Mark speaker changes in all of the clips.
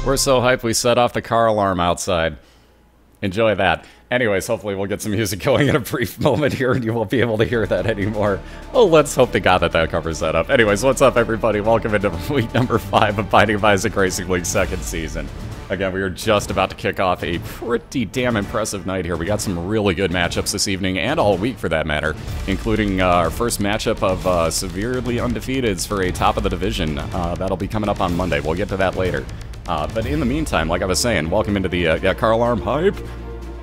Speaker 1: We're so hyped we set off the car alarm outside. Enjoy that. Anyways, hopefully we'll get some music going in a brief moment here and you won't be able to hear that anymore. Oh, let's hope to God that that covers that up. Anyways, what's up everybody? Welcome into week number 5 of Binding of Isaac Racing League's second season. Again, we are just about to kick off a pretty damn impressive night here. We got some really good matchups this evening, and all week for that matter, including our first matchup of severely undefeateds for a top of the division. That'll be coming up on Monday. We'll get to that later. But in the meantime, like I was saying, welcome into the car alarm hype.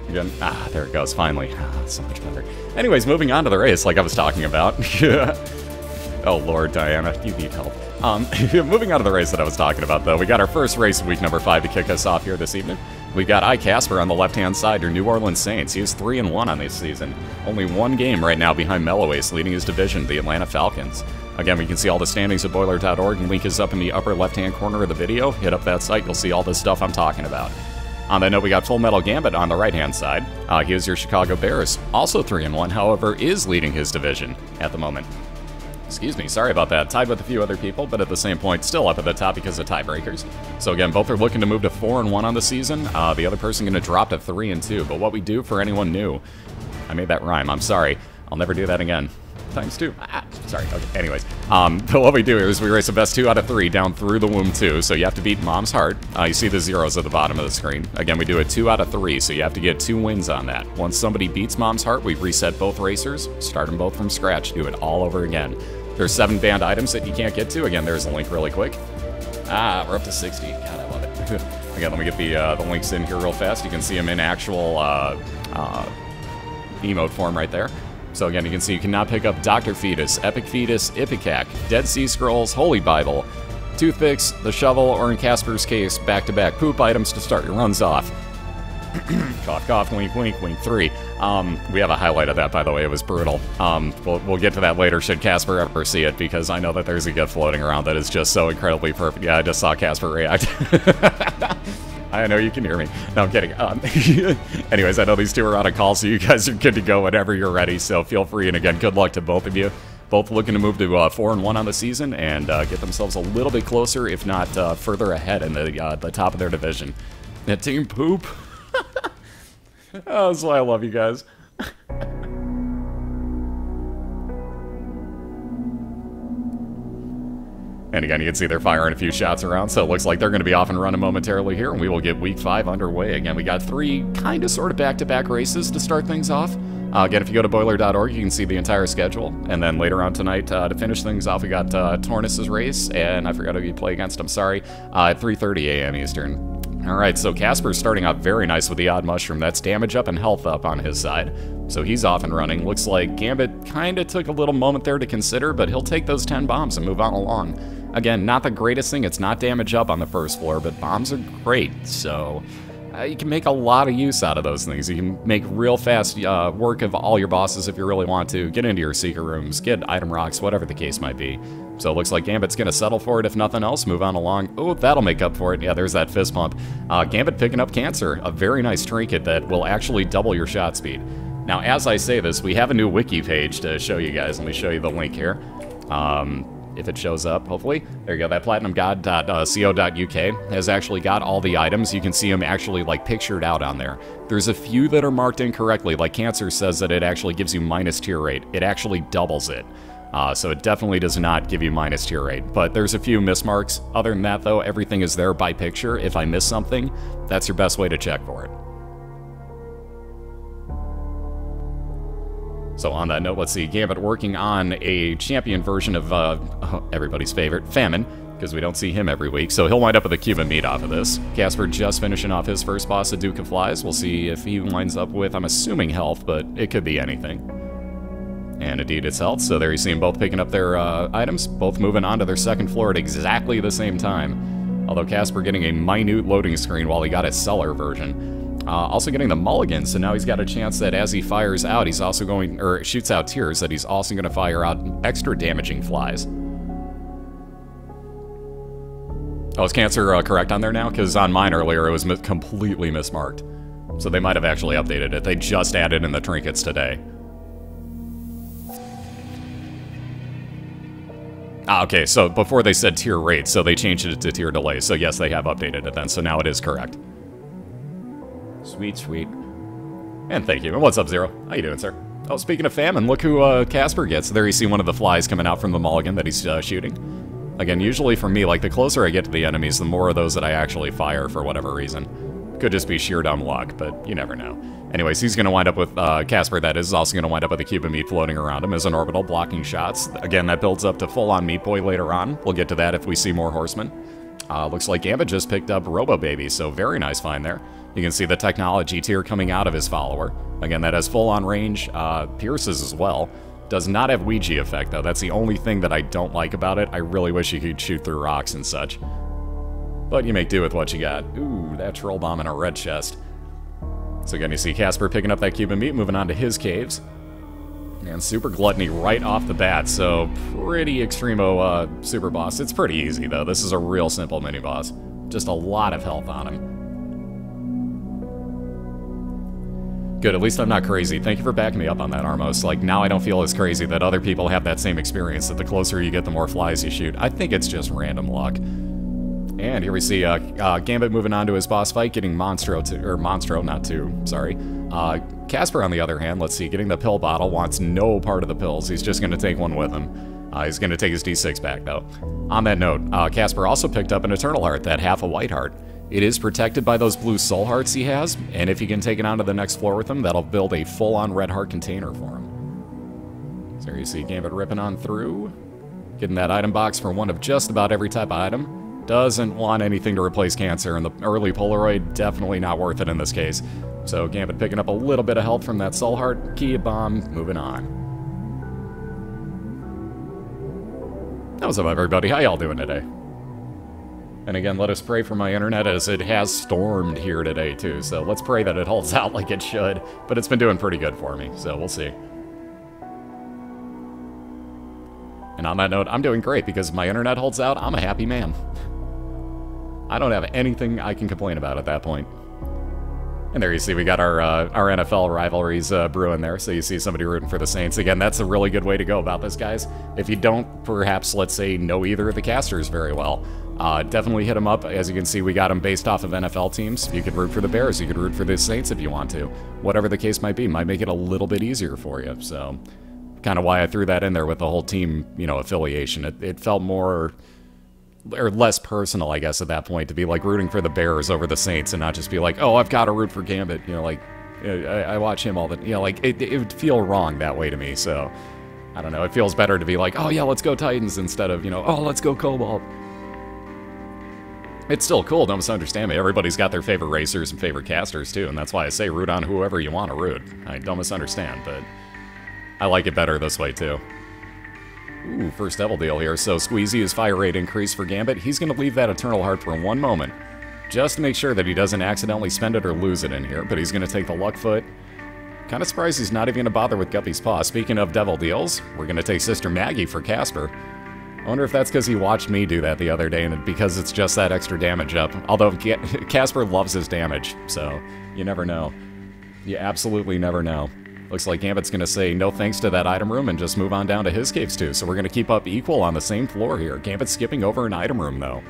Speaker 1: Again, there it goes, finally. So much better. Anyways, moving on to the race, like I was talking about. Oh, Lord, Diana, you need help. Moving on to the race that I was talking about, though, we got our first race of week number 5 to kick us off here this evening. We've got iKasperr on the left-hand side, your New Orleans Saints. He is 3-1 on this season. Only one game right now behind Mellow Ace, leading his division, the Atlanta Falcons. Again, we can see all the standings at BOILeR.org, and link is up in the upper left-hand corner of the video. Hit up that site, you'll see all this stuff I'm talking about. On that note, we got Fullmetalgambit on the right-hand side. He is your Chicago Bears, also 3-1, however, is leading his division at the moment. Excuse me, sorry about that. Tied with a few other people, but at the same point, still up at the top because of tiebreakers. So again, both are looking to move to 4-1 on the season. The other person going to drop to 3-2. But what we do for anyone new, I made that rhyme. I'm sorry. I'll never do that again. Times 2. Sorry. Okay. Anyways, but what we do is we race the best 2 out of 3 down through the womb 2. So you have to beat Mom's Heart. You see the zeros at the bottom of the screen. Again, we do a 2 out of 3, so you have to get 2 wins on that. Once somebody beats Mom's Heart, we reset both racers, start them both from scratch, do it all over again. There's 7 banned items that you can't get to. Again, there's a link really quick. We're up to 60. God, I love it. Again, let me get the links in here real fast. You can see them in actual emote form right there. So again, you can see you cannot pick up Dr. Fetus, Epic Fetus, Ipecac, Dead Sea Scrolls, Holy Bible, Toothpicks, the Shovel, or in Casper's case, back-to-back poop items to start your runs off. Cough, cough, wink, wink, wink, 3. We have a highlight of that, by the way. It was brutal. We'll get to that later should Casper ever see it, because I know that there's a GIF floating around that is just so incredibly perfect. Yeah, I just saw Casper react. I know you can hear me. No, I'm kidding. Anyways, I know these two are on a call, so you guys are good to go whenever you're ready, so feel free, and again, good luck to both of you. Both looking to move to 4-1 on the season and get themselves a little bit closer, if not further ahead in the top of their division. That team poop. Oh, that's why I love you guys. And again, you can see they're firing a few shots around, so it looks like they're going to be off and running momentarily here, and we will get week 5 underway. Again, we got 3 kind of sort of back-to-back races to start things off. Again, if you go to BOILeR.org, you can see the entire schedule. And then later on tonight, to finish things off, we got Tornus's race, and I forgot who you play against, I'm sorry, at 3:30 a.m. Eastern. Alright, so Casper's starting out very nice with the odd mushroom. That's damage up and health up on his side. So he's off and running. Looks like Gambit kind of took a little moment there to consider, but he'll take those 10 bombs and move on along. Again, not the greatest thing. It's not damage up on the first floor, but bombs are great. So you can make a lot of use out of those things. You can make real fast work of all your bosses if you really want to. Get into your secret rooms, get item rocks, whatever the case might be. So it looks like Gambit's going to settle for it if nothing else. Move on along. Oh, that'll make up for it. Yeah, there's that fist pump. Gambit picking up Cancer, a very nice trinket that will actually double your shot speed. Now, as I say this, we have a new wiki page to show you guys. Let me show you the link here. If it shows up, hopefully. There you go, that platinumgod.co.uk has actually got all the items. You can see them actually, like, pictured out on there. There's a few that are marked incorrectly, like Cancer says that it actually gives you minus tier rate. It actually doubles it. So it definitely does not give you minus tier rate. But there's a few mismarks. Other than that, though, everything is there by picture. If I miss something, that's your best way to check for it. So on that note, let's see, Gambit working on a champion version of everybody's favorite, Famine, because we don't see him every week, so he'll wind up with a Cuban meat off of this. Casper just finishing off his first boss at Duke of Flies. We'll see if he winds up with, I'm assuming, health, but it could be anything. And indeed it's health, so there you see them both picking up their items, both moving on to their second floor at exactly the same time. Although Casper getting a minute loading screen while he got his cellar version. Also getting the mulligan, so now he's got a chance that as he fires out, he's also going, or shoots out tears, that he's also going to fire out extra damaging flies. Oh, is Cancer correct on there now? Because on mine earlier, it was completely mismarked. So they might have actually updated it. They just added in the trinkets today. Ah, okay, so before they said tier rate, so they changed it to tier delay. So yes, they have updated it then, so now it is correct. Sweet, sweet. And thank you. And what's up, Zero? How you doing, sir? Oh, speaking of famine, look who Casper gets. There you see one of the flies coming out from the mulligan that he's shooting. Again, usually for me, like, the closer I get to the enemies, the more of those that I actually fire for whatever reason. Could just be sheer dumb luck, but you never know. Anyways, he's going to wind up with, Casper, that is, also going to wind up with a cube of meat floating around him as an orbital, blocking shots. Again, that builds up to full-on Meat Boy later on. We'll get to that if we see more horsemen. Looks like Gambit just picked up Robo Baby, so very nice find there. You can see the technology tier coming out of his follower. Again, that has full-on range, pierces as well. Does not have Ouija effect, though. That's the only thing that I don't like about it. I really wish you could shoot through rocks and such. But you make do with what you got. Ooh, that troll bomb in a red chest. So again, you see Casper picking up that cube of meat, moving on to his caves. And super gluttony right off the bat, so pretty extremo super boss. It's pretty easy, though. This is a real simple mini-boss. Just a lot of health on him. Good, at least I'm not crazy. Thank you for backing me up on that, Armos. Like, now I don't feel as crazy that other people have that same experience, that the closer you get, the more flies you shoot. I think it's just random luck. And here we see Gambit moving on to his boss fight, getting Casper, on the other hand, let's see, getting the pill bottle, wants no part of the pills. He's just going to take one with him. He's going to take his D6 back, though. On that note, Casper also picked up an Eternal Heart, that half a white heart. It is protected by those blue soul hearts he has, and if you can take it on to the next floor with him, that'll build a full-on red heart container for him. So here you see Gambit ripping on through, getting that item box for one of just about every type of item. Doesn't want anything to replace cancer, and the early Polaroid, definitely not worth it in this case. So Gambit picking up a little bit of health from that soul heart, key bomb, moving on. What's up, everybody? How y'all doing today? And again, let us pray for my internet, as it has stormed here today, too. So let's pray that it holds out like it should. But it's been doing pretty good for me, so we'll see. And on that note, I'm doing great, because if my internet holds out, I'm a happy man. I don't have anything I can complain about at that point. And there you see we got our NFL rivalries brewing there. So you see somebody rooting for the Saints. Again, that's a really good way to go about this, guys. If you don't, perhaps, let's say, know either of the casters very well, definitely hit them up. As you can see, we got them based off of NFL teams. You could root for the Bears. You could root for the Saints if you want to. Whatever the case might be, might make it a little bit easier for you. So kind of why I threw that in there with the whole team, you know, affiliation. It felt more... or less personal, I guess, at that point, to be like rooting for the Bears over the Saints and not just be like, oh, I've got to root for Gambit. You know, like, I watch him all the, you know, like, it would feel wrong that way to me. So, I don't know. It feels better to be like, oh, yeah, let's go Titans instead of, you know, oh, let's go Cobalt. It's still cool, don't misunderstand me. Everybody's got their favorite racers and favorite casters, too. And that's why I say root on whoever you want to root. I don't misunderstand, but I like it better this way, too. Ooh, first devil deal here. So Squeezy, his fire rate increase for Gambit. He's going to leave that Eternal Heart for one moment, just to make sure that he doesn't accidentally spend it or lose it in here. But he's going to take the Luck Foot. Kind of surprised he's not even going to bother with Guppy's Paw. Speaking of devil deals, we're going to take Sister Maggie for Casper. I wonder if that's because he watched me do that the other day, and because it's just that extra damage up. Although Casper loves his damage, so you never know. You absolutely never know. Looks like Gambit's going to say no thanks to that item room and just move on down to his caves too. So we're going to keep up equal on the same floor here. Gambit's skipping over an item room though.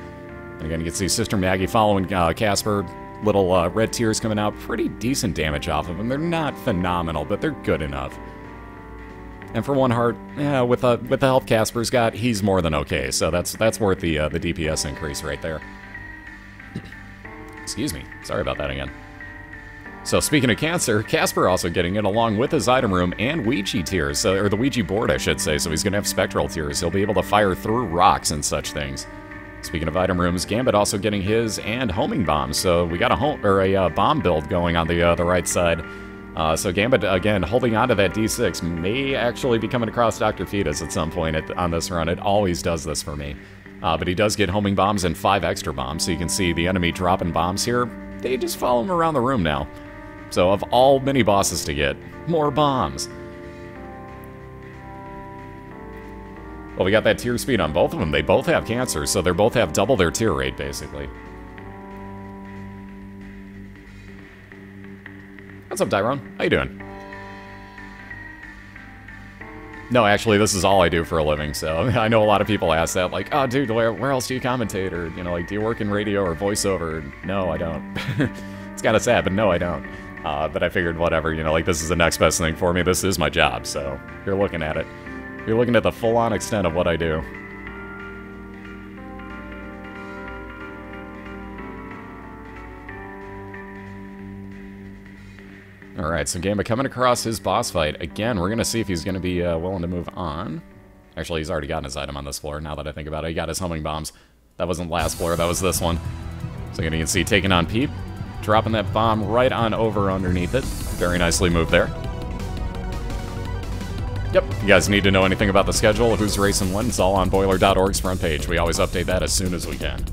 Speaker 1: And again, you can see Sister Maggie following Casper. Little red tears coming out. Pretty decent damage off of them. They're not phenomenal, but they're good enough. And for one heart, yeah, with the health Casper's got, he's more than okay. So that's worth the DPS increase right there. Excuse me. Sorry about that again. So speaking of cancer, Casper also getting it along with his item room and Ouija tears, or the Ouija board, I should say. So he's going to have spectral tears. He'll be able to fire through rocks and such things. Speaking of item rooms, Gambit also getting his and homing bombs. So we got a bomb build going on the right side. So Gambit again holding on to that D6 may actually be coming across Dr. Fetus at some point on this run. It always does this for me. But he does get homing bombs and 5 extra bombs. So you can see the enemy dropping bombs here. They just follow him around the room now. So of all mini bosses to get, more bombs. Well, we got that tier speed on both of them. They both have cancer, so they both have double their tier rate, basically. What's up, Tyrone? How you doing? No, actually, this is all I do for a living, so I know a lot of people ask that, like, oh, dude, where else do you commentate? Or, you know, like, do you work in radio or voiceover? No, I don't. It's kind of sad, but no, I don't. But I figured, whatever, you know, like, this is the next best thing for me. This is my job, so you're looking at it. You're looking at the full-on extent of what I do. Alright, so Gambit coming across his boss fight. Again, we're going to see if he's going to be willing to move on. Actually, he's already gotten his item on this floor, now that I think about it. He got his homing bombs. That wasn't last floor, that was this one. So again, you can see taking on Peep, dropping that bomb right on over underneath it. Very nicely moved there. Yep, if you guys need to know anything about the schedule of who's racing when, it's all on BOILeR.org's front page. We always update that as soon as we can.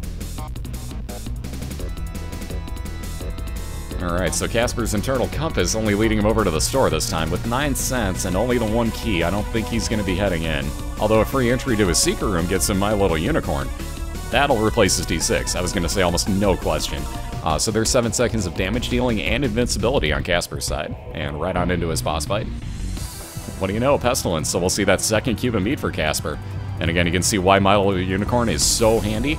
Speaker 1: Alright, so Kasperr's internal compass only leading him over to the store this time with 9 cents and only the 1 key. I don't think he's going to be heading in. Although a free entry to his secret room gets him My Little Unicorn. That'll replace his D6. I was going to say almost no question. So there's 7 seconds of damage dealing and invincibility on Kasperr's side. And right on into his boss fight. What do you know? Pestilence. So we'll see that second cube of meat for Kasperr. And again, you can see why My Little Unicorn is so handy.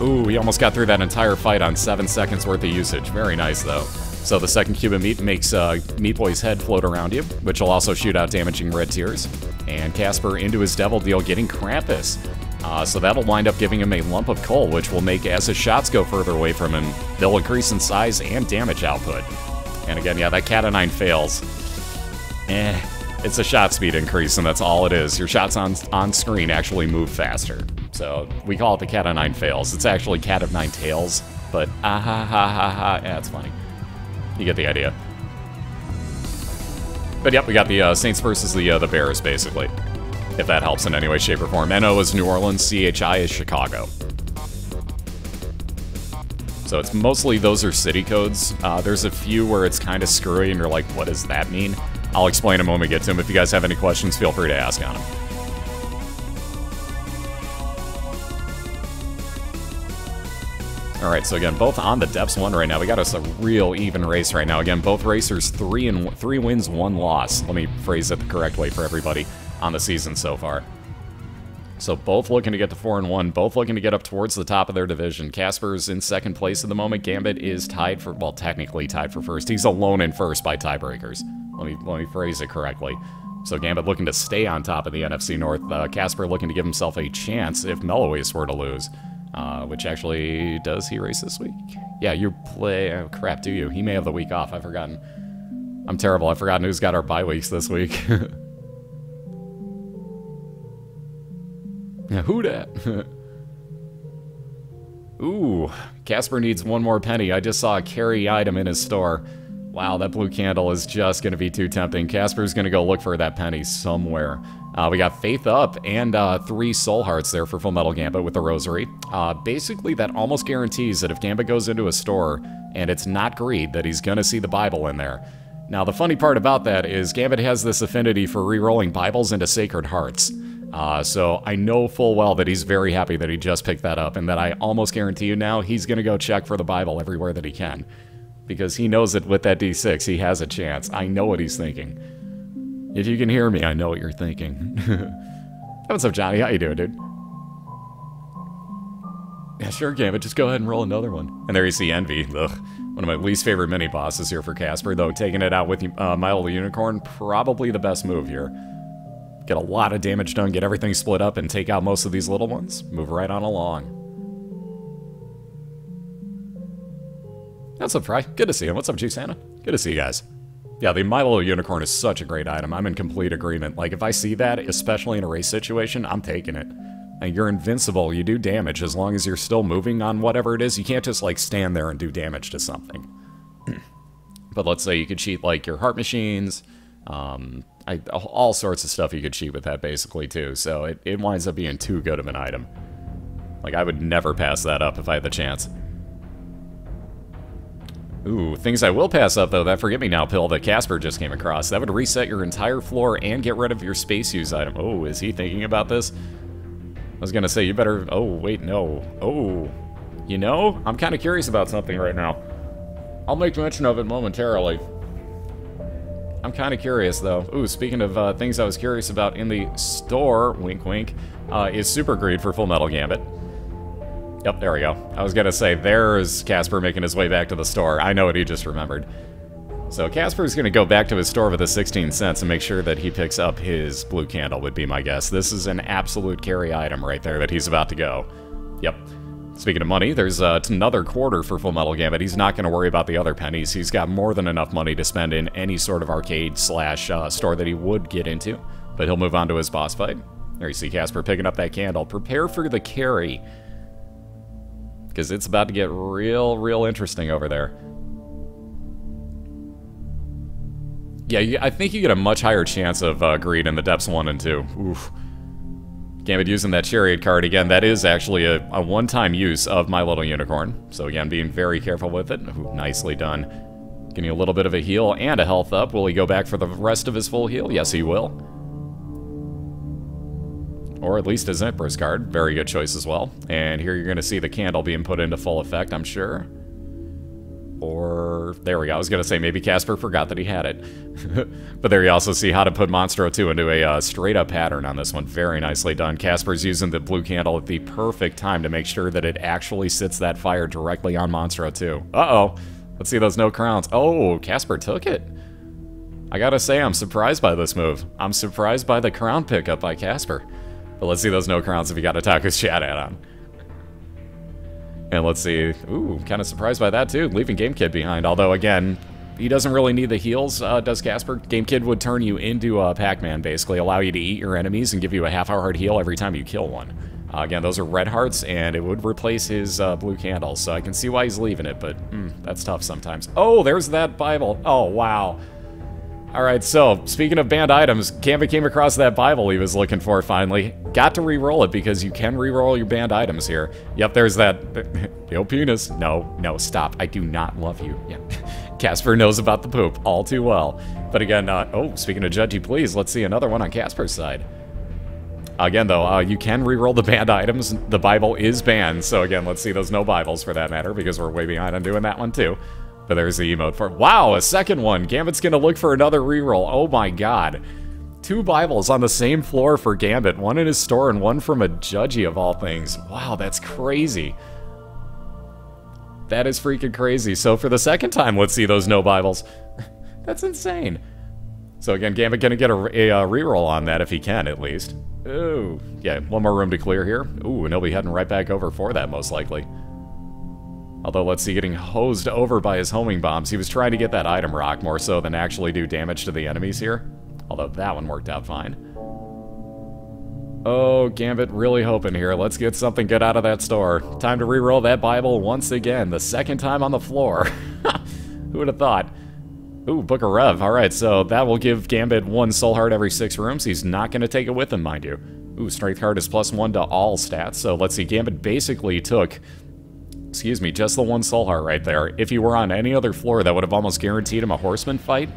Speaker 1: Ooh, he almost got through that entire fight on 7 seconds worth of usage. Very nice, though. So the second cube of meat makes Meat Boy's head float around you, which will also shoot out damaging red tears. And Kasperr into his Devil Deal getting Krampus. So that'll wind up giving him a lump of coal, which will make, as his shots go further away from him, they'll increase in size and damage output. And again, yeah, that cat of 9 fails. It's a shot speed increase, and that's all it is. Your shots on screen actually move faster. So we call it the cat of 9 fails. It's actually cat of 9 tails, but ah ha ha ha ha. Yeah, it's funny. You get the idea. But yep, we got the Saints versus the Bears, basically. If that helps in any way, shape, or form. NO is New Orleans, CHI is Chicago. So it's mostly those are city codes. There's a few where it's kind of screwy, and you're like, what does that mean? I'll explain them when we get to them. If you guys have any questions, feel free to ask on them. Alright, so again, both on the depths 1 right now. We got us a real even race right now. Again, both racers 3 wins, 1 loss. Let me phrase it the correct way for everybody on the season so far. So both looking to get to 4-1, both looking to get up towards the top of their division. Kasperr's in second place at the moment. Gambit is tied for, well, technically tied for first. He's alone in first by tiebreakers. Let me phrase it correctly. So Gambit looking to stay on top of the NFC North. Kasperr looking to give himself a chance if Meloise were to lose. Which actually, does he race this week? Yeah, you play... Oh, crap, do you? He may have the week off. I've forgotten. I'm terrible. I've forgotten who's got our bye weeks this week. Yeah, who dat? Ooh, Kasperr needs 1 more penny. I just saw a carry item in his store. Wow, that blue candle is just going to be too tempting. Kasperr's going to go look for that penny somewhere. We got Faith Up and 3 Soul Hearts there for Fullmetalgambit with the Rosary. Basically, that almost guarantees that if Gambit goes into a store and it's not greed, that he's going to see the Bible in there. Now, the funny part about that is Gambit has this affinity for re-rolling Bibles into Sacred Hearts. So I know full well that he's very happy that he just picked that up, and that I almost guarantee you now he's going to go check for the Bible everywhere that he can. Because he knows that with that D6, he has a chance. I know what he's thinking. If you can hear me, I know what you're thinking. What's up, Johnny? How you doing, dude? Yeah, sure, Gambit. Just go ahead and roll another one. And there you see Envy. Ugh. One of my least favorite mini-bosses here for Kasperr, though. Taking it out with My Little Unicorn, probably the best move here. Get a lot of damage done, get everything split up, and take out most of these little ones. Move right on along. What's up, Fry? Good to see you. What's up, Juice Santa? Good to see you guys. Yeah, the My Little Unicorn is such a great item. I'm in complete agreement. Like, if I see that, especially in a race situation, I'm taking it. And you're invincible. You do damage as long as you're still moving on whatever it is. You can't just, like, stand there and do damage to something. But let's say you could cheat, like, your heart machines. All sorts of stuff you could cheat with that, basically, too. So it winds up being too good of an item. Like, I would never pass that up if I had the chance. Ooh, things I will pass up, though, that Forget-Me-Now pill that Kasperr just came across. That would reset your entire floor and get rid of your space use item. Oh, is he thinking about this? I was gonna say, you better... Oh, wait, no. Oh, you know, I'm kind of curious about something right now. I'll make mention of it momentarily. I'm kind of curious, though. Ooh, speaking of things I was curious about in the store, wink wink, is Super Greed for Fullmetalgambit. Yep, there we go. I was gonna say, there's Kasperr making his way back to the store. I know what he just remembered. So Kasperr's gonna go back to his store with the 16 cents and make sure that he picks up his blue candle, would be my guess. This is an absolute carry item right there that he's about to go. Yep. Speaking of money, there's another quarter for Fullmetalgambit. He's not going to worry about the other pennies. He's got more than enough money to spend in any sort of arcade slash store that he would get into. But he'll move on to his boss fight. There you see Kasperr picking up that candle. Prepare for the carry, because it's about to get real interesting over there. Yeah, I think you get a much higher chance of greed in the depths 1 and 2. Oof. Gambit using that chariot card again. That is actually a one-time use of My Little Unicorn. So again, being very careful with it. Ooh, nicely done. Getting a little bit of a heal and a health up. Will he go back for the rest of his full heal? Yes, he will. Or at least his Empress card. Very good choice as well. And here you're going to see the candle being put into full effect, I'm sure. Or, there we go. I was going to say maybe Kasperr forgot that he had it. But there you also see how to put Monstro 2 into a straight-up pattern on this one. Very nicely done. Kasperr's using the blue candle at the perfect time to make sure that it actually sits that fire directly on Monstro 2. Uh-oh. Let's see those no crowns. Oh, Kasperr took it. I gotta say, I'm surprised by this move. I'm surprised by the crown pickup by Kasperr. But let's see those no crowns if you got Otaku's chat add-on. And let's see, ooh, kind of surprised by that too, leaving GameKid behind. Although, again, he doesn't really need the heals, does Kasperr? GameKid would turn you into Pac-Man, basically, allow you to eat your enemies and give you a half-hour heart heal every time you kill one. Again, those are red hearts, and it would replace his blue candles, so I can see why he's leaving it, but that's tough sometimes. Oh, there's that Bible. Oh, wow. Alright, so, speaking of banned items, Gambit came across that Bible he was looking for, finally. Got to re-roll it, because you can re-roll your banned items here. Yep, there's that... Yo, penis. No, stop. I do not love you. Yeah. Kasperr knows about the poop all too well. But again, oh, speaking of Judgy Please, let's see another one on Kasperr's side. Again, though, you can re-roll the banned items. The Bible is banned, so again, let's see those no Bibles for that matter, because we're way behind on doing that one too. But there's the emote for... Wow, a second one! Gambit's gonna look for another reroll. Oh my god. 2 Bibles on the same floor for Gambit. One in his store and one from a Judgy of all things. Wow, that's crazy. That is freaking crazy. So for the second time, let's see those no Bibles. That's insane. So again, Gambit gonna get a reroll on that if he can, at least. Ooh. Yeah, one more room to clear here. Ooh, and he'll be heading right back over for that, most likely. Although, let's see, getting hosed over by his homing bombs. He was trying to get that item rock more so than actually do damage to the enemies here. Although that one worked out fine. Oh, Gambit really hoping here. Let's get something good out of that store. Time to re-roll that Bible once again. The second time on the floor. Who would have thought? Ooh, Book of Rev. Alright, so that will give Gambit 1 soul heart every 6 rooms. He's not going to take it with him, mind you. Ooh, strength card is +1 to all stats. So let's see, Gambit basically took... Excuse me, just the 1 soul heart right there. If he were on any other floor, that would have almost guaranteed him a horseman fight.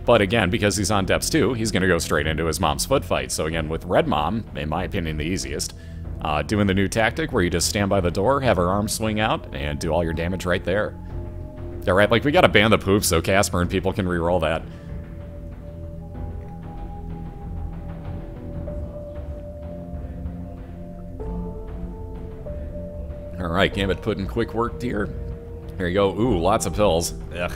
Speaker 1: But again, because he's on depths 2, he's going to go straight into his mom's foot fight. So again, with Red Mom, in my opinion, the easiest. Doing the new tactic where you just stand by the door, have her arm swing out, and do all your damage right there. Alright, like, we gotta ban the poop so Kasperr and people can re-roll that. Alright, Gambit put in quick work here. Here you go. Ooh, lots of pills. Ugh.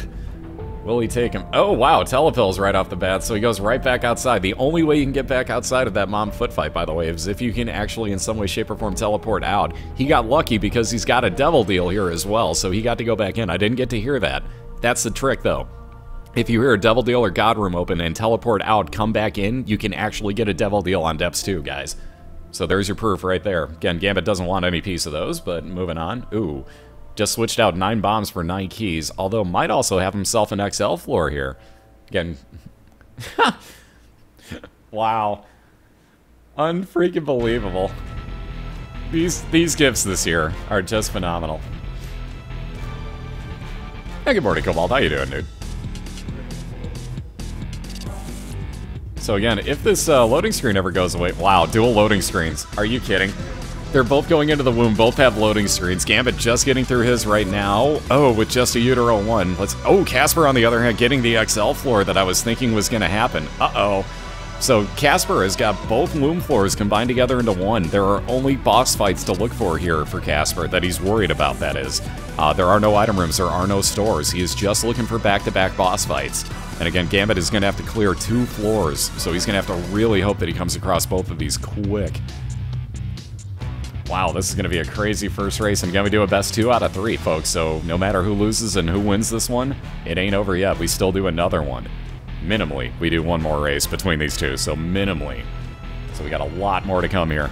Speaker 1: Will he take him? Oh, wow, telepills right off the bat, so he goes right back outside. The only way you can get back outside of that mom foot fight, by the way, is if you can actually in some way, shape, or form teleport out. He got lucky because he's got a devil deal here as well, so he got to go back in. I didn't get to hear that. That's the trick, though. If you hear a devil deal or god room open and teleport out, come back in, you can actually get a devil deal on depths too, guys. So there's your proof right there. Again, Gambit doesn't want any piece of those, but moving on. Ooh. Just switched out 9 bombs for 9 keys, although might also have himself an XL floor here. Again. Wow. Unfreaking believable. These gifts this year are just phenomenal. Hey, good morning, Cobalt. How you doing, dude? So again, if this loading screen ever goes away... Wow, dual loading screens. Are you kidding? They're both going into the womb, both have loading screens. Gambit just getting through his right now. Oh, with just a Utero 1. Oh, Kasperr, on the other hand, getting the XL floor that I was thinking was going to happen. Uh-oh. So Kasperr has got both womb floors combined together into one. There are only boss fights to look for here for Kasperr that he's worried about, that is. There are no item rooms, there are no stores. He is just looking for back-to-back boss fights. And again, Gambit is going to have to clear 2 floors, so he's going to have to really hope that he comes across both of these quick. Wow, this is going to be a crazy first race, and again, we do a best 2 out of 3, folks, so no matter who loses and who wins this one, it ain't over yet. We still do another one. Minimally, we do one more race between these two, so minimally. So we got a lot more to come here.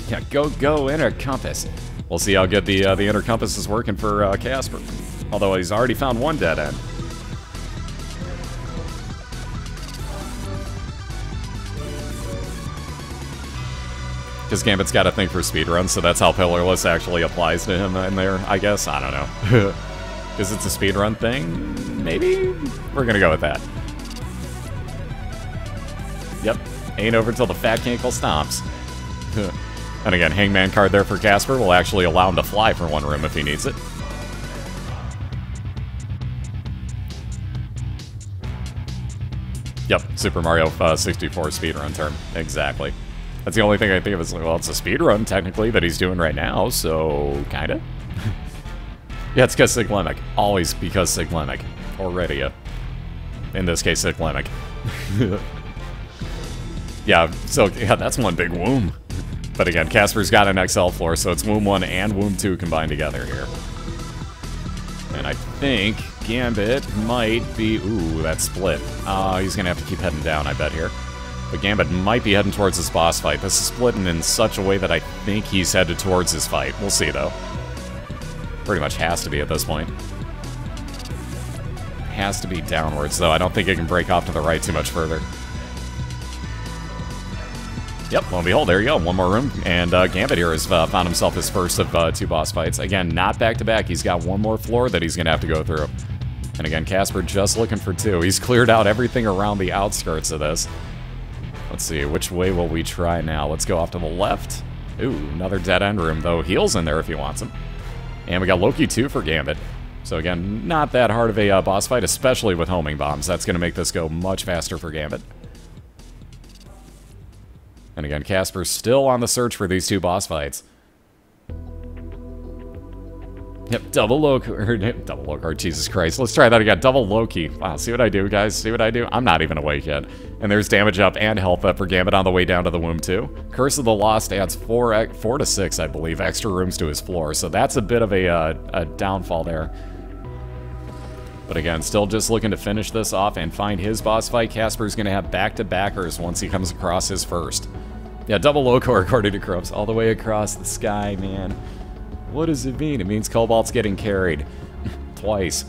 Speaker 1: Yeah, go, Inner Compass. We'll see how good the Inner Compass is working for Kasperr. Although he's already found one dead end. Because Gambit's got a thing for speedruns, so that's how Pillarless actually applies to him in there, I guess. I don't know. Because it's a speedrun thing? Maybe? We're gonna go with that. Yep. Ain't over till the fat cankle stomps. And again, Hangman card there for Kasperr will actually allow him to fly for one room if he needs it. Yep, Super Mario 64 speedrun term. Exactly. That's the only thing I think of is, well, it's a speedrun, technically, that he's doing right now, so kinda. Yeah, it's because Cyclemic. Always because Cyclemic. Or Redia. In this case, Cyclemic. Yeah, so, yeah, that's one big womb. But again, Kasperr's got an XL floor, so it's womb 1 and womb 2 combined together here. And I think Gambit might be... Ooh, that split. He's gonna have to keep heading down, I bet, here. But Gambit might be heading towards his boss fight. This is splitting in such a way that I think he's headed towards his fight. We'll see, though. Pretty much has to be at this point. Has to be downwards, though. I don't think it can break off to the right too much further. Yep, lo and behold, there you go. One more room. And Gambit here has found himself his first of 2 boss fights. Again, not back-to-back. He's got one more floor that he's going to have to go through. And again, Kasperr just looking for 2. He's cleared out everything around the outskirts of this. Let's see, which way will we try now? Let's go off to the left. Ooh, another dead-end room, though. Heal's in there if he wants him. And we got Loki 2 for Gambit. So again, not that hard of a boss fight, especially with homing bombs. That's going to make this go much faster for Gambit. And again, Kasperr's still on the search for these 2 boss fights. Yep, double Lockhart, Jesus Christ. Let's try that again. Double Loki. Wow, see what I do, guys? See what I do? I'm not even awake yet. And there's damage up and health up for Gambit on the way down to the womb, too. Curse of the Lost adds 4 to 6, I believe, extra rooms to his floor. So that's a bit of a downfall there. But again, still just looking to finish this off and find his boss fight. Kasperr's going to have back-to-backers once he comes across his first. Yeah, double Locor according to Krups. All the way across the sky, man. What does it mean? It means Cobalt's getting carried. Twice.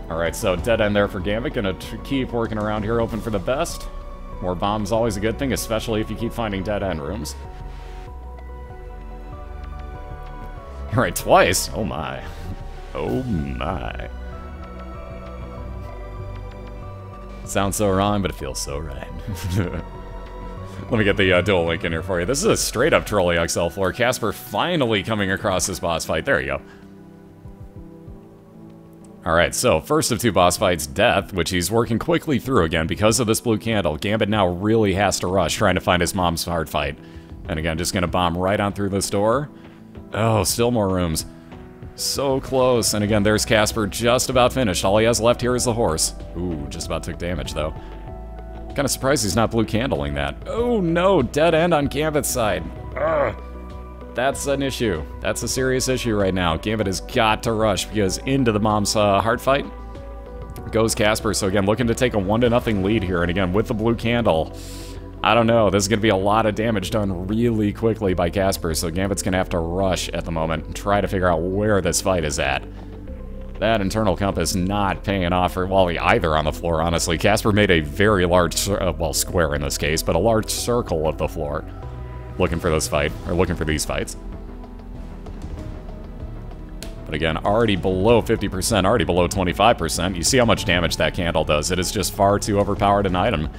Speaker 1: Alright, so dead end there for Gambit. Gonna keep working around here, hoping for the best. More bombs always a good thing, especially if you keep finding dead end rooms. Alright, twice? Oh my. Oh my. Sounds so wrong, but it feels so right. Let me get the dual link in here for you. This is a straight-up Trolley XL floor. Kasperr finally coming across his boss fight. There you go. Alright, so first of 2 boss fights, Death, which he's working quickly through again because of this blue candle. Gambit now really has to rush trying to find his mom's hard fight. And again, just going to bomb right on through this door. Oh, still more rooms. So close. And again, there's Kasperr just about finished. All he has left here is the horse. Ooh, just about took damage, though. Kind of surprised he's not blue candling that. Oh, no. Dead end on Gambit's side. Ugh. That's an issue. That's a serious issue right now. Gambit has got to rush because into the mom's hard fight goes Kasperr. So again, looking to take a 1-0 lead here. And again, with the blue candle, I don't know. This is going to be a lot of damage done really quickly by Kasperr, so Gambit's going to have to rush at the moment and try to figure out where this fight is at. That internal compass not paying off for, well, either on the floor, honestly. Kasperr made a very large, well, square in this case, but a large circle of the floor looking for this fight, or looking for these fights. But again, already below 50%, already below 25%. You see how much damage that candle does. It is just far too overpowered an item.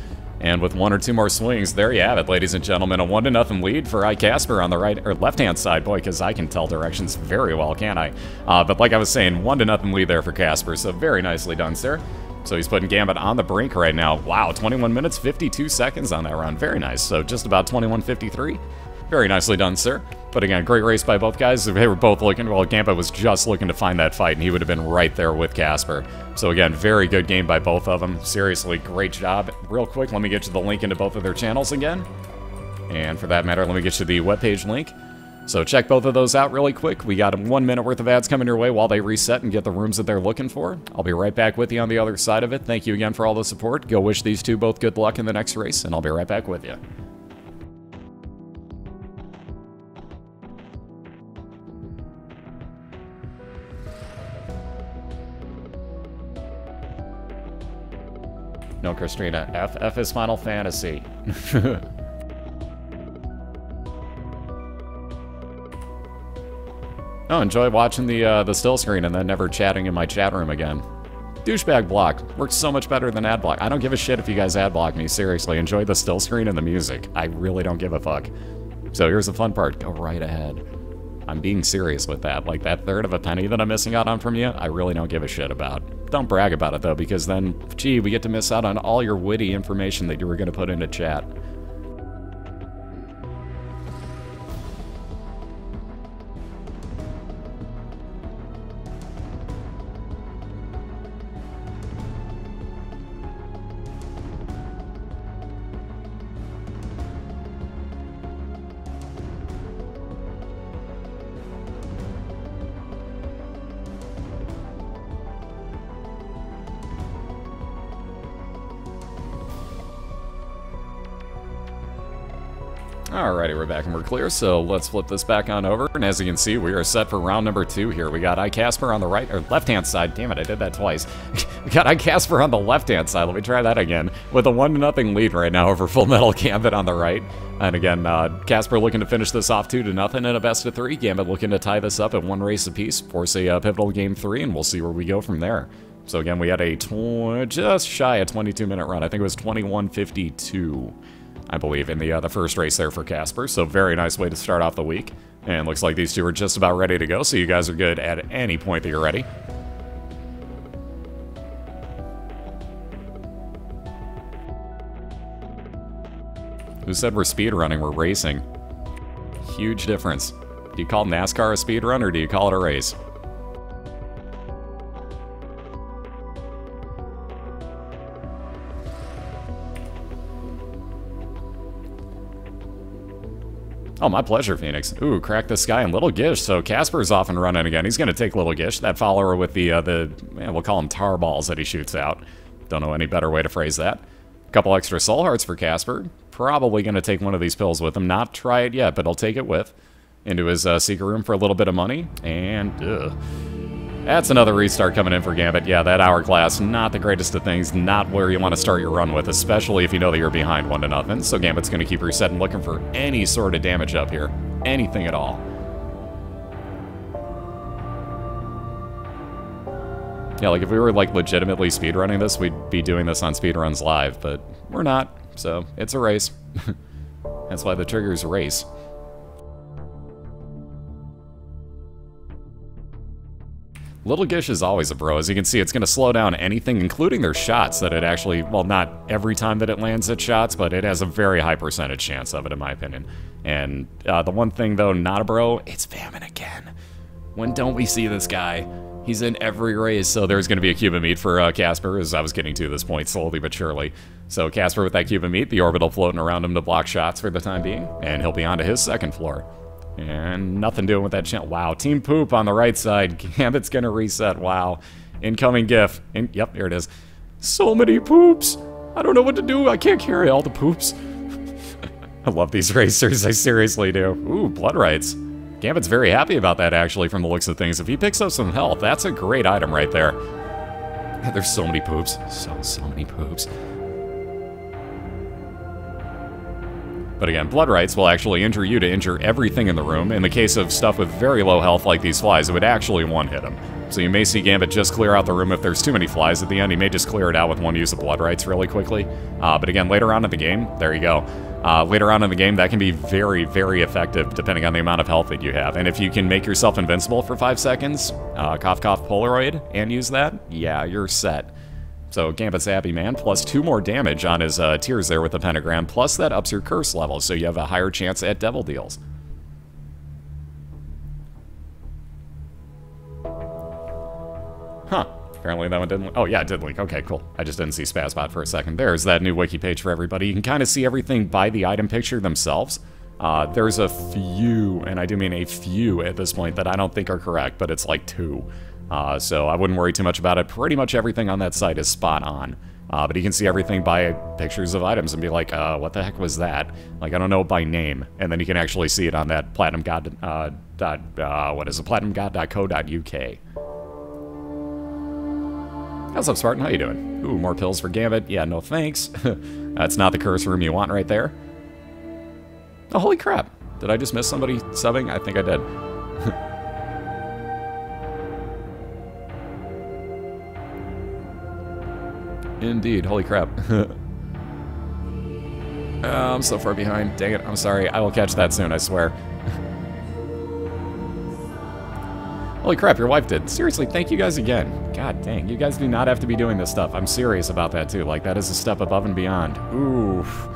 Speaker 1: And with 1 or 2 more swings, there you have it, ladies and gentlemen. A 1-0 lead for iKasperr on the right or left-hand side. Boy, because I can tell directions very well, can't I? But like I was saying, 1-0 lead there for Kasperr. So very nicely done, sir. So he's putting Gambit on the brink right now. Wow, 21 minutes, 52 seconds on that run. Very nice. So just about 21:53. Very nicely done, sir. But again, great race by both guys. They were both looking, well, Gambit was just looking to find that fight, and he would have been right there with Kasperr. So again, very good game by both of them. Seriously, great job. Real quick, let me get you the link into both of their channels again. And for that matter, let me get you the webpage link. So check both of those out really quick. We got 1 minute worth of ads coming your way while they reset and get the rooms that they're looking for. I'll be right back with you on the other side of it. Thank you again for all the support. Go wish these two both good luck in the next race, and I'll be right back with you. No, Christina. FF is Final Fantasy. Oh, enjoy watching the still screen and then never chatting in my chat room again. Douchebag block. Works so much better than ad block. I don't give a shit if you guys ad block me, seriously. Enjoy the still screen and the music. I really don't give a fuck. So here's the fun part. Go right ahead. I'm being serious with that. Like, that third of a penny that I'm missing out on from you, I really don't give a shit about. Don't brag about it, though, because then, gee, we get to miss out on all your witty information that you were going to put into chat. Alrighty, we're back and we're clear, so let's flip this back on over. And as you can see, we are set for round number 2 here. We got iKasperr on the right, or left-hand side. Damn it, I did that twice. We got iKasperr on the left-hand side. Let me try that again. With a 1-0 lead right now over Fullmetalgambit on the right. And again, Kasperr looking to finish this off 2-0 in a best-of-3. Gambit looking to tie this up at 1 race apiece, force a pivotal game 3, and we'll see where we go from there. So again, we had a just shy of 22-minute run. I think it was 21:52. I believe, in the first race there for Kasperr. So very nice way to start off the week. And looks like these two are just about ready to go, so you guys are good at any point that you're ready. Who said we're speedrunning? We're racing. Huge difference. Do you call NASCAR a speedrun, or do you call it a race? Oh, my pleasure, Phoenix. Ooh, crack the sky and Little Gish. So Kasperr's off and running again. He's going to take Little Gish, that follower with the man, we'll call them tar balls that he shoots out. Don't know any better way to phrase that. A couple extra soul hearts for Kasperr. Probably going to take one of these pills with him. Not try it yet, but he'll take it with. Into his secret room for a little bit of money. And, that's another restart coming in for Gambit. Yeah, that hourglass, not the greatest of things, not where you want to start your run with, especially if you know that you're behind 1-0. So Gambit's going to keep resetting, looking for any sort of damage up here. Anything at all. Yeah, like if we were like legitimately speedrunning this, we'd be doing this on Speedruns Live, but we're not, so it's a race. That's why the trigger's race. Little Gish is always a bro. As you can see, it's going to slow down anything, including their shots, that it actually, well, not every time that it lands its shots, but it has a very high percentage chance of it, in my opinion. And the one thing, though, not a bro, it's Famine again. When don't we see this guy? He's in every race, so there's going to be a cube of meat for Kasperr, as I was getting to this point, slowly but surely. So Kasperr with that cube of meat, the orbital floating around him to block shots for the time being, and he'll be on to his second floor. And nothing doing with that channel. Wow, Team Poop on the right side. Gambit's gonna reset. Wow. Incoming GIF. Yep, here it is. So many poops. I don't know what to do. I can't carry all the poops. I love these racers. I seriously do. Ooh, blood rights. Gambit's very happy about that, actually, from the looks of things. If he picks up some health, that's a great item right there. There's so many poops. So many poops. But again, Blood Rights will actually injure you to injure everything in the room. In the case of stuff with very low health like these flies, it would actually one-hit them. So you may see Gambit just clear out the room if there's too many flies at the end. He may just clear it out with one use of Blood Rights really quickly. But again, later on in the game, there you go. Later on in the game, that can be very, very effective depending on the amount of health that you have. And if you can make yourself invincible for 5 seconds, cough cough Polaroid, and use that, yeah, you're set. So Gambit's happy, man. Plus 2 more damage on his tears there with the pentagram. Plus that ups your curse level, so you have a higher chance at devil deals. Huh. Apparently that one didn't... Oh, yeah, it did link. Okay, cool. I just didn't see Spazbot for a second. There's that new wiki page for everybody. You can kind of see everything by the item picture themselves. There's a few, and I do mean a few at this point, that I don't think are correct, but it's like 2. So I wouldn't worry too much about it. Pretty much everything on that site is spot on. But you can see everything by pictures of items and be like, what the heck was that? Like, I don't know it by name. And then you can actually see it on that platinumgod.co.uk. What's up, Spartan? How you doing? Ooh, more pills for Gambit. Yeah, no thanks. That's not the curse room you want right there. Oh, holy crap. Did I just miss somebody subbing? I think I did. Indeed, holy crap. I'm so far behind. Dang it, I'm sorry. I will catch that soon, I swear. Holy crap, your wife did. Seriously, thank you guys again. God dang, you guys do not have to be doing this stuff. I'm serious about that too. Like, that is a step above and beyond. Oof.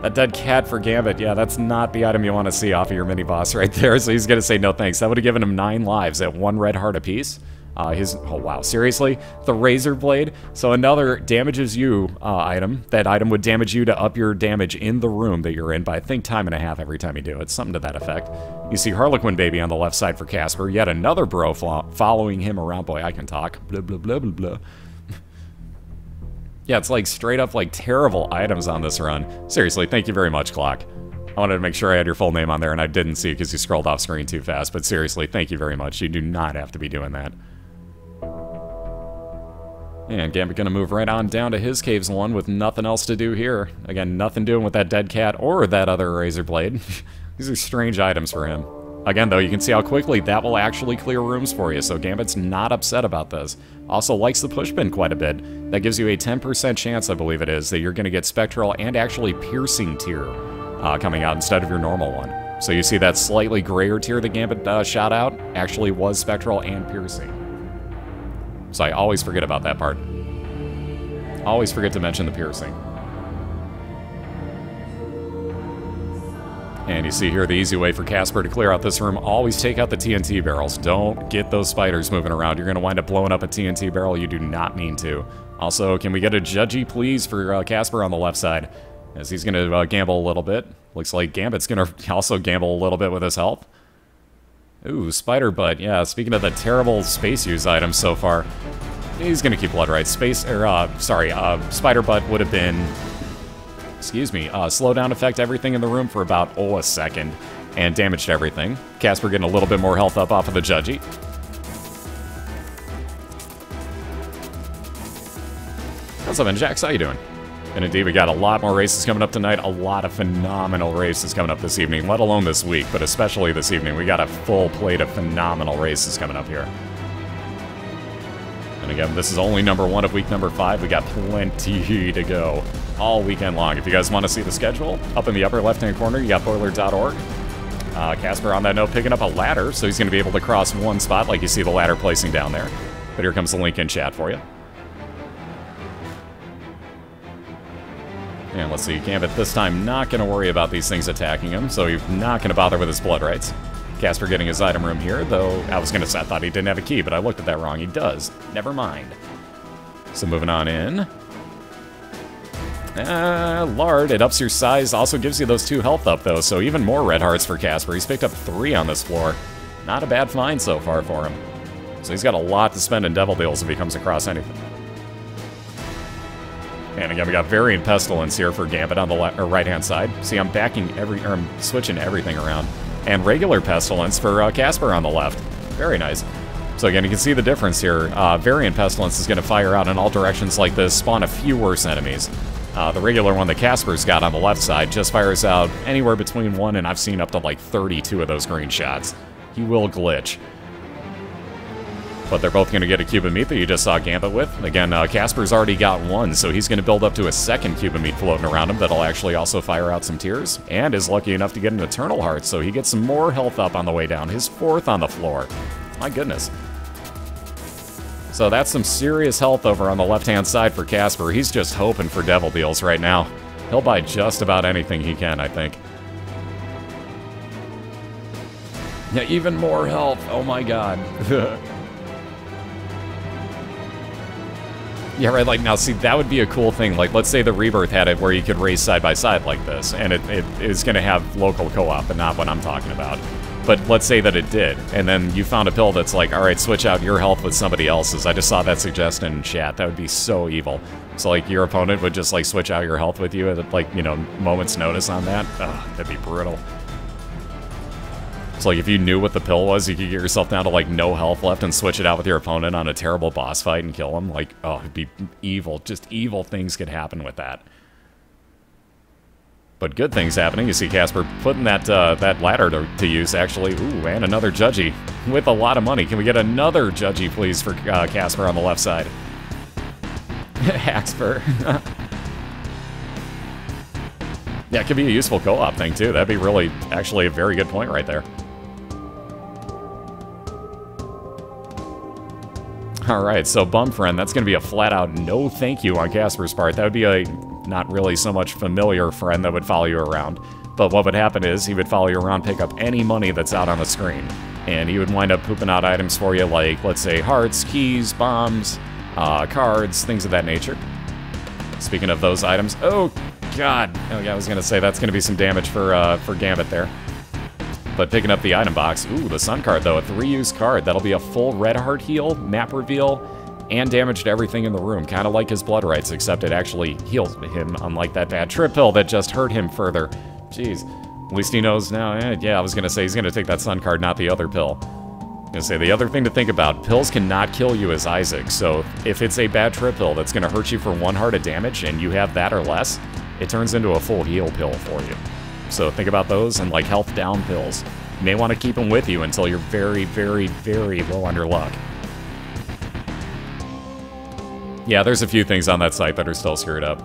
Speaker 1: That dead cat for Gambit. Yeah, that's not the item you want to see off of your mini-boss right there, so he's going to say no thanks. That would have given him 9 lives at 1 red heart apiece. Oh wow, seriously? The Razor Blade? So another damages you item. That item would damage you to up your damage in the room that you're in by, I think, 1.5 every time you do it. Something to that effect. You see Harlequin Baby on the left side for Kasperr. Yet another bro following him around. Boy, I can talk. Blah, blah, blah, blah, blah. Yeah, it's like straight up like terrible items on this run. Seriously, thank you very much, Clock. I wanted to make sure I had your full name on there, and I didn't see it because you scrolled off screen too fast. But seriously, thank you very much. You do not have to be doing that. And Gambit gonna move right on down to his caves 1 with nothing else to do here. Again, nothing doing with that dead cat or that other Razor Blade. These are strange items for him. Again, though, you can see how quickly that will actually clear rooms for you, so Gambit's not upset about this. Also likes the push pin quite a bit. That gives you a 10% chance, I believe it is, that you're gonna get Spectral and actually Piercing tier coming out instead of your normal one. So you see that slightly grayer tier that Gambit shot out actually was Spectral and Piercing. So I always forget about that part. Always forget to mention the piercing. And you see here the easy way for Kasperr to clear out this room. Always take out the TNT barrels. Don't get those spiders moving around. You're going to wind up blowing up a TNT barrel you do not mean to. Also, can we get a judgy please for Kasperr on the left side? As he's going to gamble a little bit. Looks like Gambit's going to also gamble a little bit with his health. Ooh, Spider Butt. Yeah, speaking of the terrible space use items so far, he's gonna keep Blood Right. Spider Butt would have been, excuse me, slowdown effect everything in the room for about, a second, and damaged everything. Kasperr getting a little bit more health up off of the Judgy. What's up, Njax? How you doing? And indeed, we got a lot more races coming up tonight. A lot of phenomenal races coming up this evening, let alone this week, but especially this evening. We got a full plate of phenomenal races coming up here. And again, this is only number 1 of week number 5. We got plenty to go all weekend long. If you guys want to see the schedule, up in the upper left-hand corner, you got BOILeR.org. Kasperr, on that note, picking up a ladder, so he's going to be able to cross 1 spot, like you see the ladder placing down there. But here comes the link in chat for you. And let's see, Gambit this time not going to worry about these things attacking him, so he's not going to bother with his Blood Rights. Kasperr getting his item room here, though I thought he didn't have a key, but I looked at that wrong. He does. Never mind. So moving on in. Lard, it ups your size, also gives you those 2 health up, though, so even more red hearts for Kasperr. He's picked up 3 on this floor. Not a bad find so far for him. So he's got a lot to spend in Devil Deals if he comes across anything. And again, we got Variant Pestilence here for Gambit on the right-hand side. See, I'm I'm switching everything around. And regular Pestilence for Kasperr on the left. Very nice. So again, you can see the difference here. Variant Pestilence is going to fire out in all directions like this, spawn a few worse enemies. The regular one that Kasperr's got on the left side just fires out anywhere between 1 and I've seen up to like 32 of those green shots. He will glitch. But they're both going to get a cube of meat that you just saw Gambit with. Again, Kasperr's already got 1, so he's going to build up to a second cube of meat floating around him that'll actually also fire out some tears. And is lucky enough to get an Eternal Heart, so he gets some more health up on the way down. His 4th on the floor. My goodness. So that's some serious health over on the left-hand side for Kasperr. He's just hoping for devil deals right now. He'll buy just about anything he can, I think. Yeah, even more health. Oh my god. Yeah, right, like, now, see, that would be a cool thing. Like, let's say the Rebirth had it where you could race side by side like this, and it is going to have local co-op, but not what I'm talking about. But let's say that it did, and then you found a pill that's like, alright, switch out your health with somebody else's. I just saw that suggestion in chat. That would be so evil. So, like, your opponent would just, like, switch out your health with you at, like, you know, moment's notice on that. Ugh, that'd be brutal. So, like, if you knew what the pill was, you could get yourself down to, like, no health left and switch it out with your opponent on a terrible boss fight and kill him. Like, oh, it'd be evil. Just evil things could happen with that. But good things happening. You see Kasperr putting that ladder to use, actually. Ooh, and another Judgy with a lot of money. Can we get another Judgy, please, for Kasperr on the left side? iKasperr. Yeah, it could be a useful co-op thing, too. That'd be really, actually, a very good point right there. Alright, so Bum Friend, that's going to be a flat-out no thank you on Kasperr's part. That would be a not really so much familiar friend that would follow you around. But what would happen is he would follow you around, pick up any money that's out on the screen. And he would wind up pooping out items for you like, let's say, hearts, keys, bombs, cards, things of that nature. Speaking of those items, oh god! Oh yeah, I was going to say that's going to be some damage for Gambit there. But picking up the item box, ooh, the Sun card though, a 3-use card. That'll be a full red heart heal, map reveal, and damage to everything in the room. Kind of like his blood rights, except it actually heals him, unlike that bad trip pill that just hurt him further. Jeez. At least he knows now. Yeah, I was going to say he's going to take that Sun card, not the other pill. I'm going to say the other thing to think about, pills cannot kill you as Isaac, so if it's a bad trip pill that's going to hurt you for 1 heart of damage and you have that or less, it turns into a full heal pill for you. So think about those and, like, health down pills. You may want to keep them with you until you're very, very, very low on your luck. Yeah, there's a few things on that site that are still screwed up.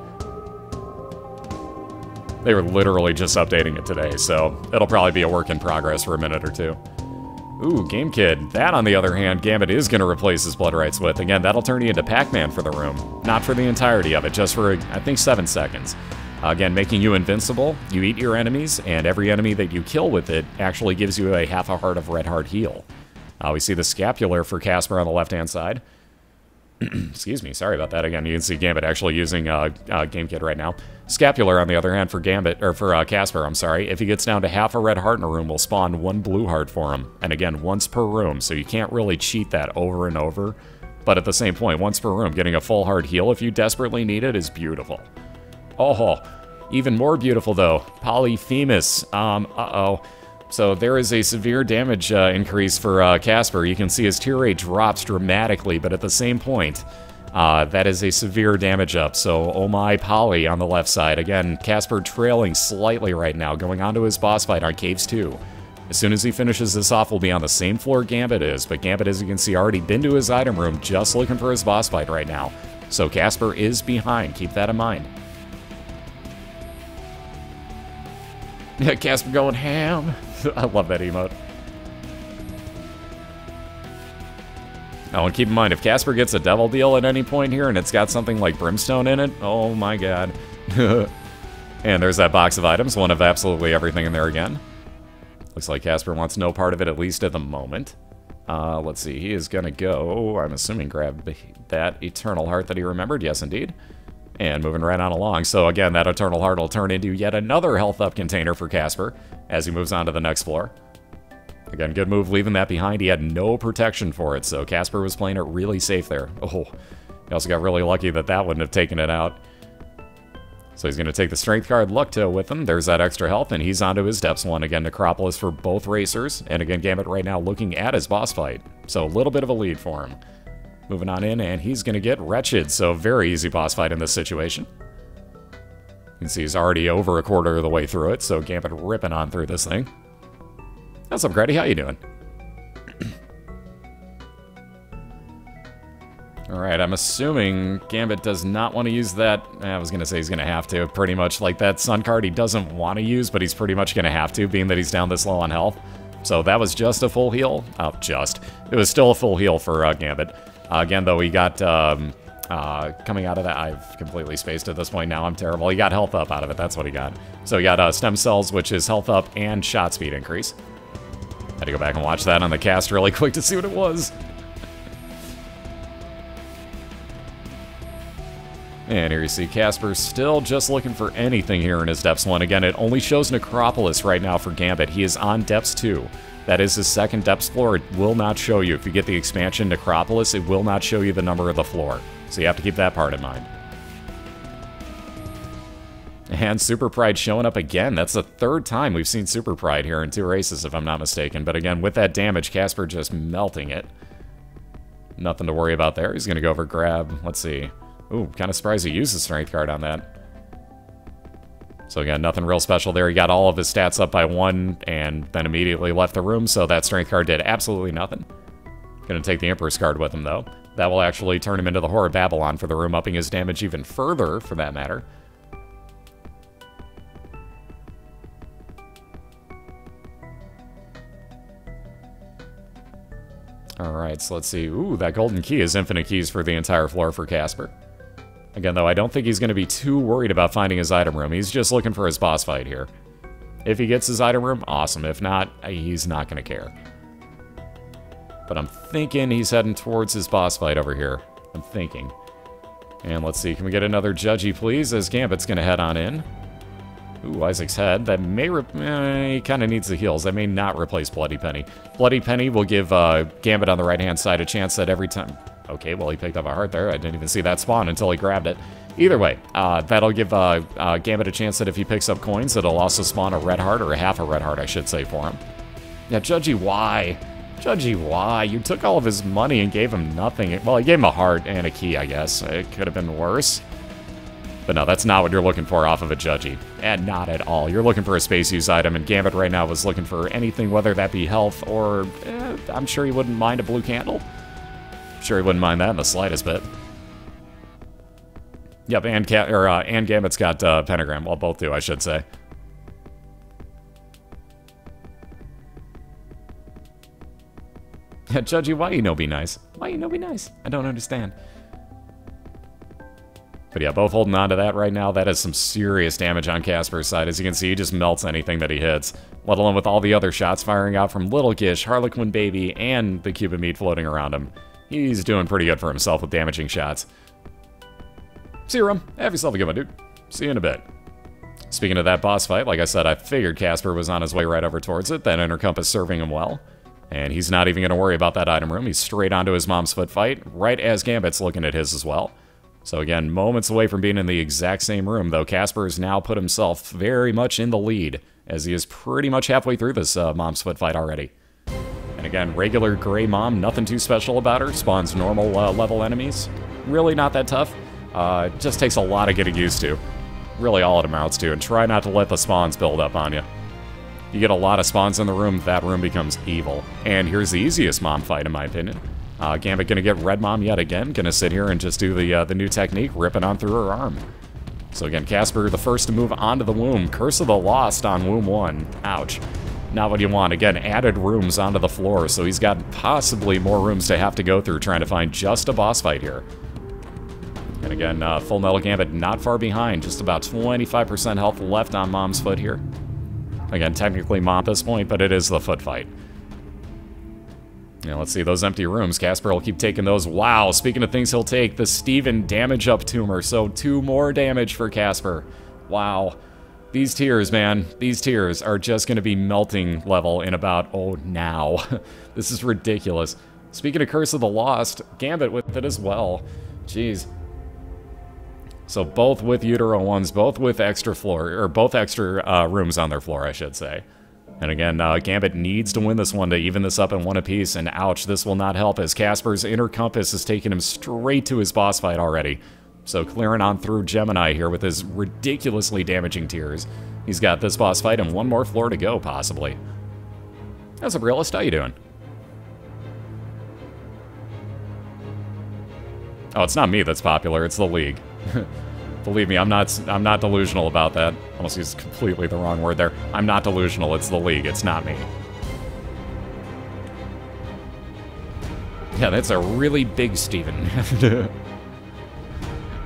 Speaker 1: They were literally just updating it today, so it'll probably be a work in progress for a minute or two. Ooh, Game Kid. That, on the other hand, Gambit is going to replace his blood rights with. Again, that'll turn you into Pac-Man for the room. Not for the entirety of it, just for, I think, 7 seconds. Again, making you invincible. You eat your enemies, and every enemy that you kill with it actually gives you a half a heart of red heart heal. We see the scapular for Kasperr on the left-hand side. Excuse me, sorry about that. Again, you can see Gambit actually using Game Kid right now. Scapular, on the other hand, for Gambit, or for Kasperr, I'm sorry. If he gets down to half a red heart in a room, we'll spawn 1 blue heart for him. And again, once per room, so you can't really cheat that over and over. But at the same point, once per room, getting a full heart heal if you desperately need it is beautiful. Oh, even more beautiful, though. Polyphemus. Uh-oh. So there is a severe damage increase for Kasperr. You can see his tear rate drops dramatically, but at the same point, that is a severe damage up. So, oh my, Poly on the left side. Again, Kasperr trailing slightly right now, going on to his boss fight on Caves 2. As soon as he finishes this off, we'll be on the same floor Gambit is, but Gambit, as you can see, already been to his item room just looking for his boss fight right now. So Kasperr is behind. Keep that in mind. Yeah, Kasperr going ham. I love that emote. Oh, and keep in mind, if Kasperr gets a devil deal at any point here and it's got something like brimstone in it, oh my god. And there's that box of items, one of absolutely everything in there again. Looks like Kasperr wants no part of it, at least at the moment. Let's see, he is gonna go, I'm assuming, grab that Eternal Heart that he remembered. Yes, indeed. And moving right on along. So again, that Eternal Heart will turn into yet another health up container for Kasperr as he moves on to the next floor. Again, good move leaving that behind. He had no protection for it, so Kasperr was playing it really safe there. Oh, he also got really lucky that that wouldn't have taken it out. So he's going to take the Strength card, Luck Toe with him. There's that extra health, and he's onto his Depths one. Again, Necropolis for both racers. And again, Gambit right now looking at his boss fight. So a little bit of a lead for him. Moving on in, and he's going to get Wretched, so very easy boss fight in this situation. can see he's already over a quarter of the way through it, so Gambit ripping on through this thing. What's up, Grady? How you doing? Alright, I'm assuming Gambit does not want to use that. I was going to say he's going to have to. Pretty much like that Sun card he doesn't want to use, but he's pretty much going to have to, being that he's down this low on health. So that was just a full heal. Oh, just. It was still a full heal for Gambit. Again, though, he got, coming out of that, I've completely spaced at this point now. I'm terrible. He got health up out of it. That's what he got. So he got stem cells, which is health up and shot speed increase. Had to go back and watch that on the cast really quick to see what it was. And here you see iKasperr still just looking for anything here in his Depths 1. Again, it only shows Necropolis right now for Gambit. He is on Depths 2. That is his second Depths floor. It will not show you. If you get the expansion Necropolis, it will not show you the number of the floor. So you have to keep that part in mind. And Super Pride showing up again. That's the third time we've seen Super Pride here in 2 races, if I'm not mistaken. But again, with that damage, iKasperr just melting it. Nothing to worry about there. He's going to go over grab. Let's see. Ooh, kind of surprised he used the strength card on that. So again, nothing real special there. He got all of his stats up by 1 and then immediately left the room, so that strength card did absolutely nothing. Gonna take the Emperor's card with him, though. That will actually turn him into the Horror Babylon for the room, upping his damage even further, for that matter. Alright, so let's see. Ooh, that golden key is infinite keys for the entire floor for iKasperr. Again, though, I don't think he's going to be too worried about finding his item room. He's just looking for his boss fight here. If he gets his item room, awesome. If not, he's not going to care. But I'm thinking he's heading towards his boss fight over here. I'm thinking. And let's see, can we get another Judgy, please, as Gambit's going to head on in. Ooh, Isaac's head. That may... he kind of needs the heals. That may not replace Bloody Penny. Bloody Penny will give Gambit on the right-hand side a chance that every time... Okay, well, he picked up a heart there. I didn't even see that spawn until he grabbed it. Either way, that'll give Gambit a chance that if he picks up coins, it'll also spawn a red heart, or a half a red heart, I should say, for him. Yeah, Judgy, why? Judgy, why? You took all of his money and gave him nothing. Well, he gave him a heart and a key, I guess. It could have been worse. But no, that's not what you're looking for off of a Judgy. And not at all. You're looking for a space use item, and Gambit right now was looking for anything, whether that be health or... I'm sure he wouldn't mind a blue candle. Sure he wouldn't mind that in the slightest bit. Yep, and Gambit's got Pentagram. Well, both do, I should say. Yeah, Judgy, why you no be nice? Why you no be nice? I don't understand. But yeah, both holding on to that right now. That is some serious damage on iKasperr's side. As you can see, he just melts anything that he hits. Let alone with all the other shots firing out from Little Gish, Harlequin Baby, and the Cube of Meat floating around him. He's doing pretty good for himself with damaging shots. See you, Rum. Have yourself a good one, dude. See you in a bit. Speaking of that boss fight, like I said, I figured iKasperr was on his way right over towards it. That Inner Compass serving him well. And he's not even going to worry about that item room. He's straight onto his mom's foot fight, right as Gambit's looking at his as well. So again, moments away from being in the exact same room, though iKasperr has now put himself very much in the lead, as he is pretty much halfway through this mom's foot fight already. And again, regular gray mom, nothing too special about her. Spawns normal level enemies. Really not that tough. Just takes a lot of getting used to. Really all it amounts to. And try not to let the spawns build up on you. You get a lot of spawns in the room, that room becomes evil. And here's the easiest mom fight, in my opinion. Gambit gonna get red mom yet again. Gonna sit here and just do the new technique, ripping on through her arm. So again, iKasperr the first to move onto the womb. Curse of the Lost on womb 1. Ouch. Not what you want. Again, added rooms onto the floor, so he's got possibly more rooms to have to go through trying to find just a boss fight here. And again, Fullmetalgambit not far behind, just about 25% health left on mom's foot here. Again, technically mom at this point, but it is the foot fight. Yeah, let's see, those empty rooms. iKasperr will keep taking those. Wow, speaking of things he'll take, the Steven damage up tumor, so 2 more damage for iKasperr. Wow. These tears, man, these tears are just going to be melting level in about, oh, now. This is ridiculous. Speaking of Curse of the Lost, Gambit with it as well. Jeez. So both with Utero ones, both with extra floor, or both extra rooms on their floor, I should say. And again, Gambit needs to win this one to even this up in 1 apiece, and ouch, this will not help as iKasperr's Inner Compass has taken him straight to his boss fight already. So clearing on through Gemini here with his ridiculously damaging tiers. He's got this boss fight and one more floor to go, possibly. How's up, Realist? How you doing? Oh, it's not me that's popular, it's the League. Believe me, I'm not delusional about that. Almost used completely the wrong word there. I'm not delusional, it's the League, it's not me. Yeah, that's a really big Steven.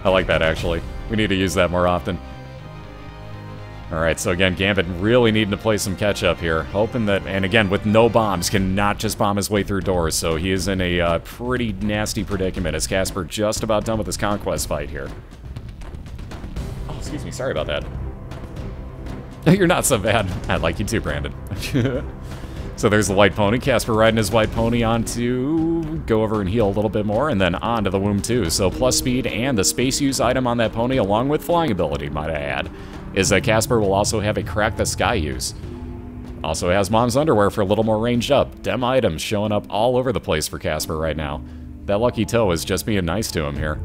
Speaker 1: I like that, actually. We need to use that more often. Alright, so again, Gambit really needing to play some catch-up here. Hoping that, and again, with no bombs, cannot just bomb his way through doors, so he is in a pretty nasty predicament as iKasperr just about done with his Conquest fight here. Oh, excuse me, sorry about that. You're not so bad. I like you too, Brandon. So there's the white pony. iKasperr riding his white pony on to go over and heal a little bit more, and then on to the womb too. So plus speed and the space use item on that pony, along with flying ability, might I add, is that iKasperr will also have a crack the sky use. Also has Mom's underwear for a little more ranged up. Dem items showing up all over the place for iKasperr right now. That lucky toe is just being nice to him here.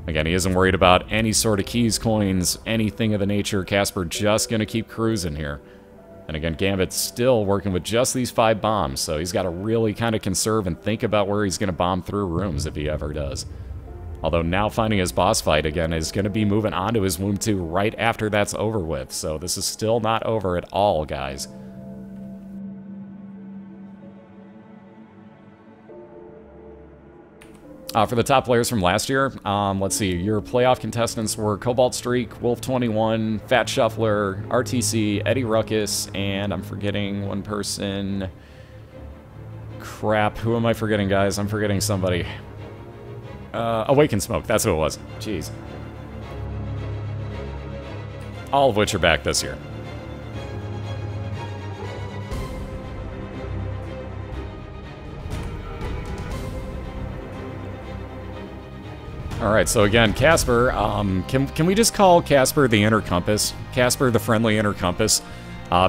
Speaker 1: Again, he isn't worried about any sort of keys, coins, anything of the nature. iKasperr just gonna keep cruising here. And again, Gambit's still working with just these 5 bombs, so he's got to really kind of conserve and think about where he's going to bomb through rooms if he ever does. Although now finding his boss fight, again, is going to be moving on to his Womb 2 right after that's over with, so this is still not over at all, guys. For the top players from last year, let's see, your playoff contestants were Cobalt Streak, Wolf21, Fat Shuffler, RTC, Eddie Ruckus, and I'm forgetting one person. Crap, who am I forgetting, guys? I'm forgetting somebody. Awaken Smoke, that's who it was. Jeez. All of which are back this year. Alright, so again, iKasperr, can we just call iKasperr the Inner Compass? iKasperr the friendly Inner Compass?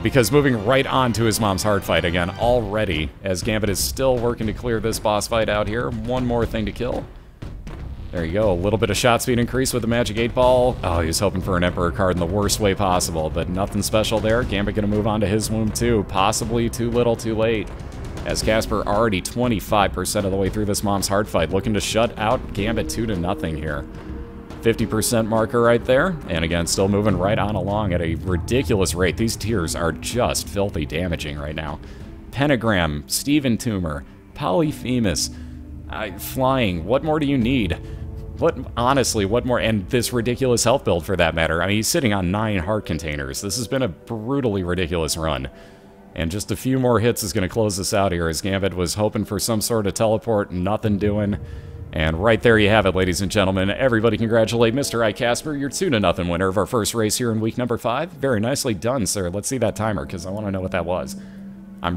Speaker 1: Because moving right on to his mom's hard fight again already, as Gambit is still working to clear this boss fight out here. One more thing to kill. There you go, a little bit of shot speed increase with the Magic 8-Ball. Oh, he was hoping for an Emperor card in the worst way possible, but nothing special there. Gambit gonna move on to his Womb 2, possibly too little, too late. As iKasperr already 25% of the way through this mom's hard fight, looking to shut out Gambit 2-0 here. 50% marker right there, and again, still moving right on along at a ridiculous rate. These tiers are just filthy damaging right now. Pentagram, Steven Tumor, Polyphemus, Flying, what more do you need? Honestly, what more? And this ridiculous health build for that matter. I mean, he's sitting on 9 heart containers. This has been a brutally ridiculous run. And just a few more hits is going to close this out here, as Gambit was hoping for some sort of teleport, nothing doing. And right there you have it, ladies and gentlemen. Everybody congratulate Mr. iKasperr, your 2-0 winner of our first race here in week number 5. Very nicely done, sir. Let's see that timer, because I want to know what that was. I'm